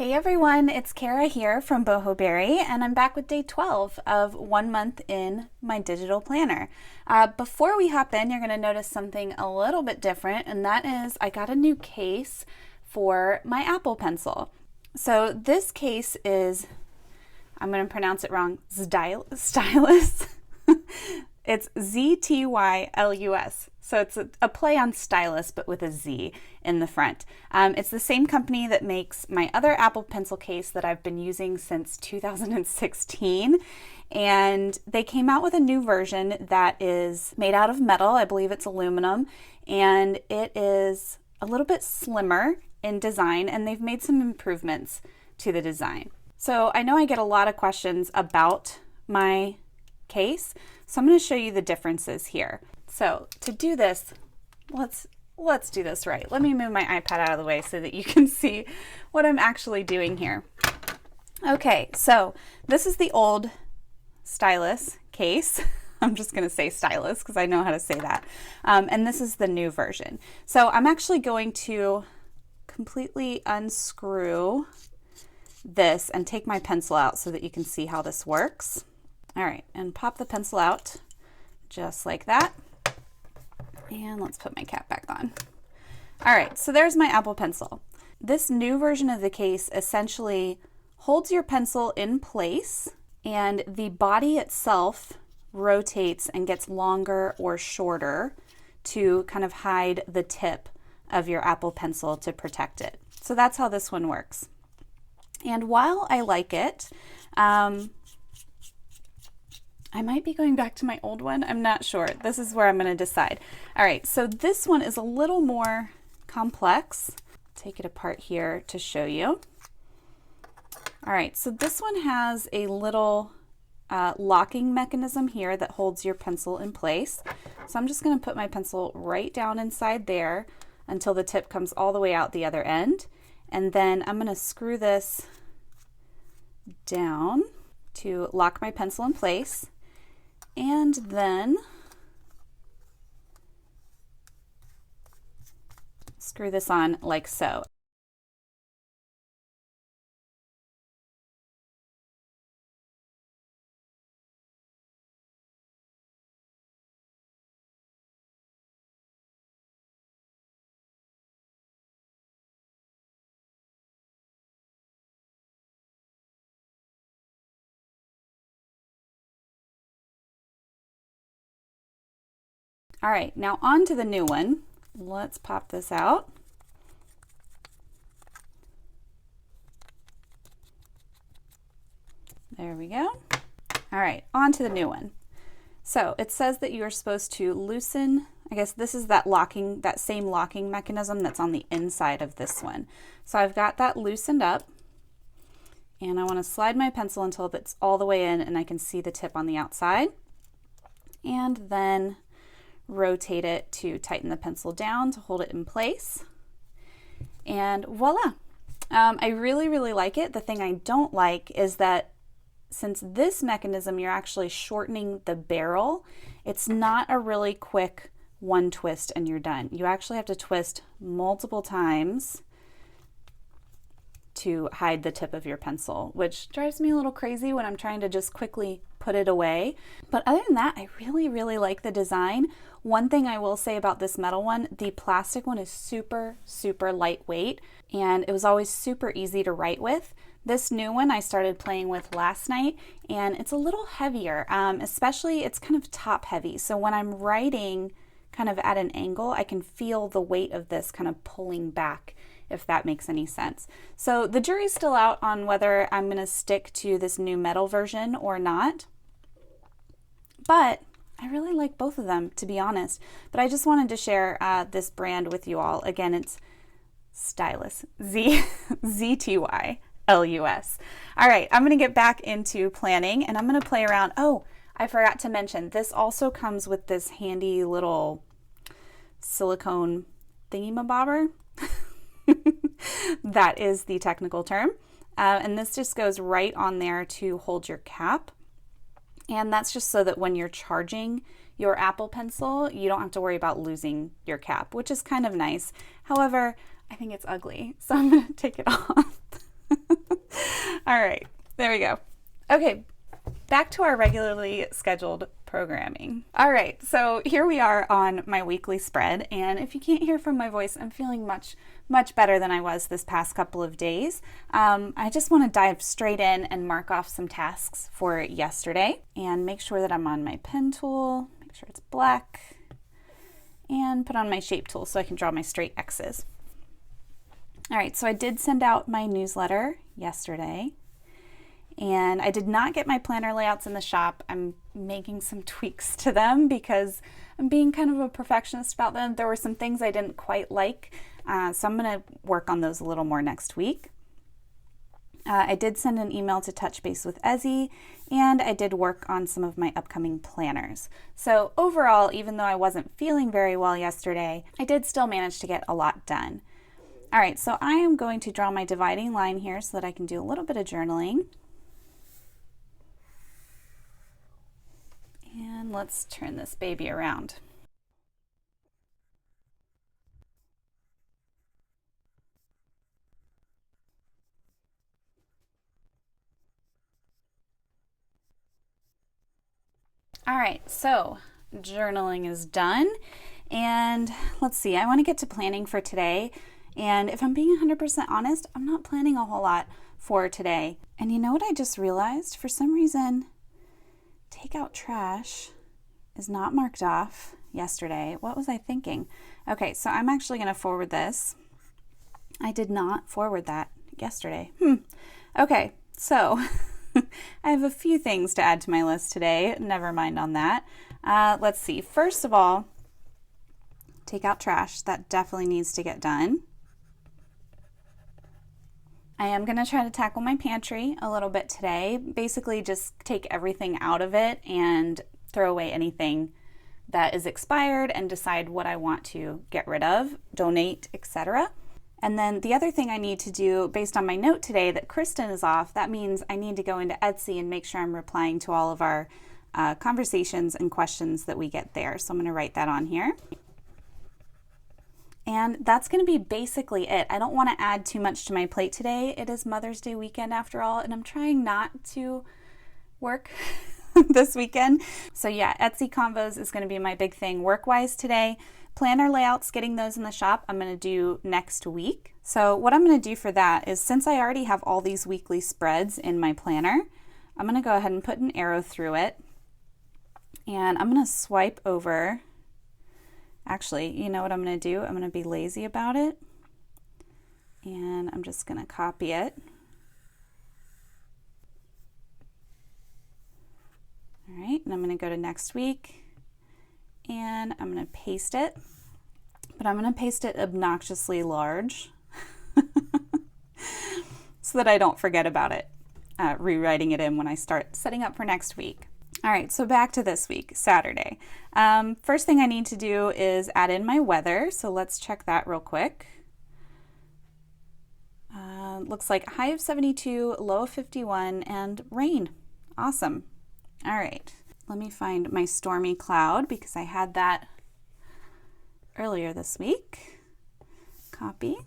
Hey everyone, it's Kara here from Boho and I'm back with day 12 of 1 month in my digital planner. Before we hop in, you're going to notice something a little bit different, and that is I got a new case for my Apple Pencil. So this case is, I'm going to pronounce it wrong, stylus. It's Z-T-Y-L-U-S. So it's a play on stylus, but with a Z in the front. It's the same company that makes my other Apple Pencil case that I've been using since 2016. And they came out with a new version that is made out of metal. I believe it's aluminum. And it is a little bit slimmer in design, and they've made some improvements to the design. So I know I get a lot of questions about my case, so I'm going to show you the differences here. So to do this, let's do this right. Let me move my iPad out of the way so that you can see what I'm actually doing here. Okay, so this is the old stylus case. I'm just going to say stylus because I know how to say that. And this is the new version. So I'm actually going to completely unscrew this and take my pencil out so that you can see how this works. All right, and pop the pencil out just like that. And let's put my cap back on. All right, so there's my Apple Pencil. This new version of the case essentially holds your pencil in place, and the body itself rotates and gets longer or shorter to kind of hide the tip of your Apple Pencil to protect it. So that's how this one works. And while I like it, I might be going back to my old one. I'm not sure. This is where I'm going to decide. All right, so this one is a little more complex. Take it apart here to show you. All right, so this one has a little locking mechanism here that holds your pencil in place. So I'm just going to put my pencil right down inside there until the tip comes all the way out the other end. And then I'm going to screw this down to lock my pencil in place. And then screw this on like so. All right, now on to the new one. Let's pop this out. There we go. All right, on to the new one. So it says that you are supposed to loosen, I guess this is that same locking mechanism that's on the inside of this one. So I've got that loosened up, and I want to slide my pencil until it's all the way in and I can see the tip on the outside. And then rotate it to tighten the pencil down to hold it in place. And voila. I really, really like it. The thing I don't like is that since this mechanism, you're actually shortening the barrel, it's not a really quick one twist and you're done. You actually have to twist multiple times to hide the tip of your pencil, which drives me a little crazy when I'm trying to just quickly put it away. But other than that, I really, really like the design. One thing I will say about this metal one, the plastic one is super, super lightweight, and it was always super easy to write with. This new one I started playing with last night, and it's a little heavier, especially it's kind of top heavy. So when I'm writing kind of at an angle, I can feel the weight of this kind of pulling back, if that makes any sense. So the jury's still out on whether I'm going to stick to this new metal version or not. But I really like both of them, to be honest. But I just wanted to share this brand with you all. Again, it's Stylus, Z-T-Y-L-U-S. All right, I'm going to get back into planning, and I'm going to play around. Oh, I forgot to mention, this also comes with this handy little silicone thingy-mabobber. That is the technical term. And this just goes right on there to hold your cap. And that's just so that when you're charging your Apple Pencil, you don't have to worry about losing your cap, which is kind of nice. However, I think it's ugly, so I'm going to take it off. All right, there we go. Okay, back to our regularly scheduled programming. All right, so here we are on my weekly spread, and if you can't hear from my voice, I'm feeling much better than I was this past couple of days. I just want to dive straight in and mark off some tasks for yesterday and make sure that I'm on my pen tool, make sure it's black, and put on my shape tool so I can draw my straight X's. All right, so I did send out my newsletter yesterday. And I did not get my planner layouts in the shop. I'm making some tweaks to them because I'm being kind of a perfectionist about them. There were some things I didn't quite like, so I'm going to work on those a little more next week. I did send an email to touch base with Ezzy, and I did work on some of my upcoming planners. So overall, even though I wasn't feeling very well yesterday, I did still manage to get a lot done. All right, so I am going to draw my dividing line here so that I can do a little bit of journaling. And let's turn this baby around. All right, so journaling is done. And let's see, I want to get to planning for today. And if I'm being 100% honest, I'm not planning a whole lot for today. And you know what I just realized? For some reason, take out trash is not marked off yesterday. What was I thinking? Okay, so I'm actually going to forward this. I did not forward that yesterday. Okay, so I have a few things to add to my list today. Never mind on that. Let's see. First of all, take out trash. That definitely needs to get done. I am going to try to tackle my pantry a little bit today. Basically just take everything out of it and throw away anything that is expired and decide what I want to get rid of, donate, etc. And then the other thing I need to do based on my note today that Kristen is off, that means I need to go into Etsy and make sure I'm replying to all of our conversations and questions that we get there. So I'm going to write that on here. And that's going to be basically it. I don't want to add too much to my plate today. It is Mother's Day weekend after all, and I'm trying not to work this weekend. So yeah, Etsy Convos is going to be my big thing work-wise today. Planner layouts, getting those in the shop, I'm going to do next week. So what I'm going to do for that is, since I already have all these weekly spreads in my planner, I'm going to go ahead and put an arrow through it. And I'm going to swipe over. Actually, you know what I'm going to do? I'm going to be lazy about it, and I'm just going to copy it. All right, and I'm going to go to next week, and I'm going to paste it, but I'm going to paste it obnoxiously large so that I don't forget about it, rewriting it in when I start setting up for next week. All right, so back to this week, Saturday. First thing I need to do is add in my weather, so let's check that real quick. Looks like high of 72, low of 51, and rain. Awesome. All right, let me find my stormy cloud because I had that earlier this week. Copy.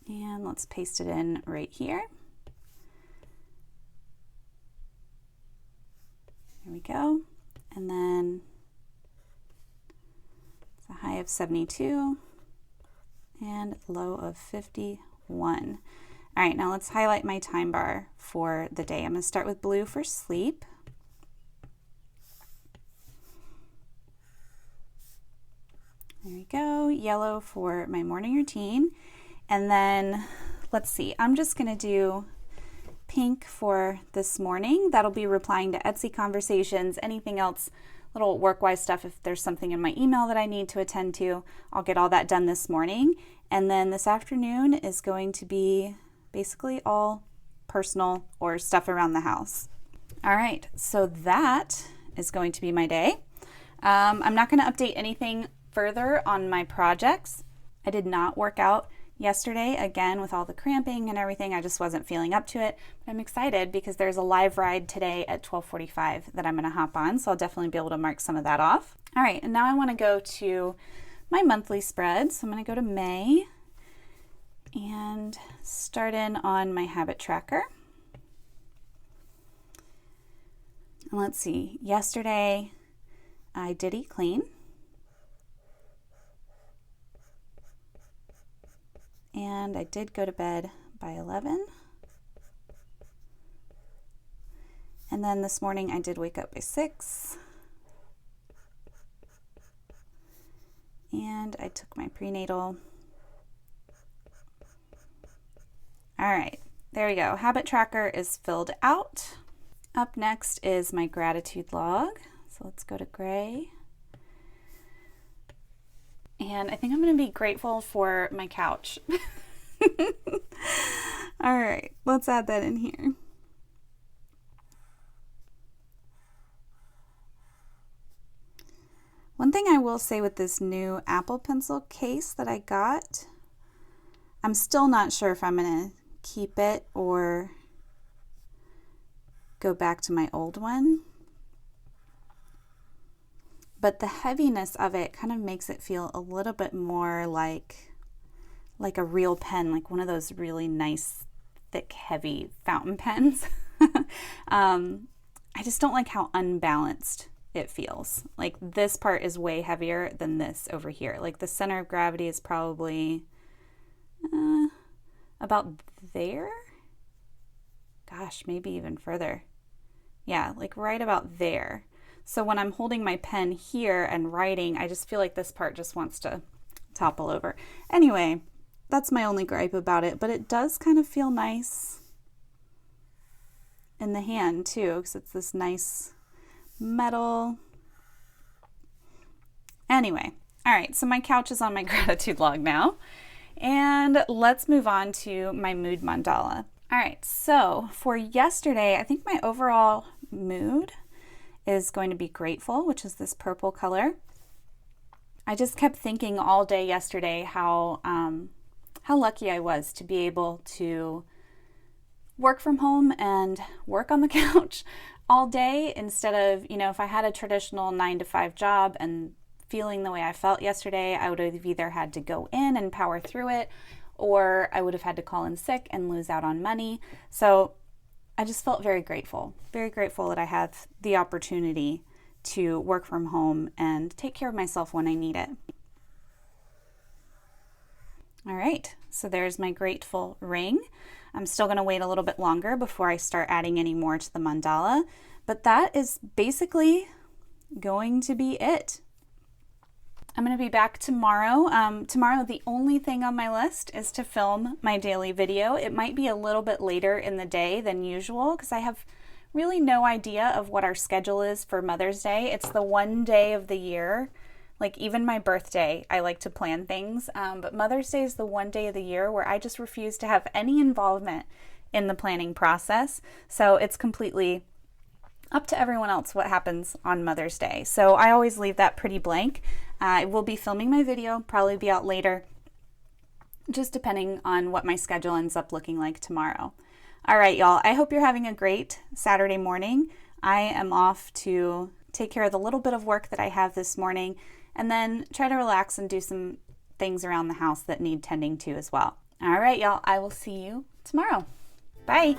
And let's paste it in right here. There we go. And then it's a high of 72 and low of 51. All right, now let's highlight my time bar for the day. I'm going to start with blue for sleep. There we go. Yellow for my morning routine. And then let's see, I'm just going to do pink for this morning. That'll be replying to Etsy conversations, anything else, little work-wise stuff. If there's something in my email that I need to attend to, I'll get all that done this morning. And then this afternoon is going to be basically all personal or stuff around the house. All right, so that is going to be my day. I'm not going to update anything further on my projects. I did not work out yesterday, again, with all the cramping and everything. I just wasn't feeling up to it, but I'm excited because there's a live ride today at 12:45 that I'm going to hop on, so I'll definitely be able to mark some of that off. All right, and now I want to go to my monthly spread. So I'm going to go to May, and start in on my habit tracker. And let's see, yesterday I did eat clean. And I did go to bed by 11. And then this morning I did wake up by 6. And I took my prenatal. All right, there we go. Habit tracker is filled out. Up next is my gratitude log. So let's go to gray. And I think I'm going to be grateful for my couch. All right, let's add that in here. One thing I will say with this new Apple Pencil case that I got, I'm still not sure if I'm going to keep it or go back to my old one. But the heaviness of it kind of makes it feel a little bit more like a real pen, like one of those really nice, thick, heavy fountain pens. I just don't like how unbalanced it feels. Like this part is way heavier than this over here. Like the center of gravity is probably about there. Gosh, maybe even further. Yeah, like right about there. So when I'm holding my pen here and writing, I just feel like this part just wants to topple over. Anyway, that's my only gripe about it, but it does kind of feel nice in the hand too, because it's this nice metal. Anyway, all right, so my couch is on my gratitude log now, and let's move on to my mood mandala. All right, so for yesterday, I think my overall mood is going to be grateful, which is this purple color. I just kept thinking all day yesterday how lucky I was to be able to work from home and work on the couch all day instead of, if I had a traditional 9-to-5 job and feeling the way I felt yesterday, I would have either had to go in and power through it, or I would have had to call in sick and lose out on money. So I just felt very grateful that I have the opportunity to work from home and take care of myself when I need it. All right, so there's my grateful ring. I'm still going to wait a little bit longer before I start adding any more to the mandala, but that is basically going to be it. I'm going to be back tomorrow. Tomorrow, the only thing on my list is to film my daily video. It might be a little bit later in the day than usual because I have really no idea of what our schedule is for Mother's Day. It's the one day of the year, like even my birthday, I like to plan things, but Mother's Day is the one day of the year where I just refuse to have any involvement in the planning process. So it's completely up to everyone else what happens on Mother's Day. So I always leave that pretty blank. I will be filming my video, probably be out later, just depending on what my schedule ends up looking like tomorrow. All right, y'all, I hope you're having a great Saturday morning. I am off to take care of the little bit of work that I have this morning and then try to relax and do some things around the house that need tending to as well. All right, y'all, I will see you tomorrow. Bye.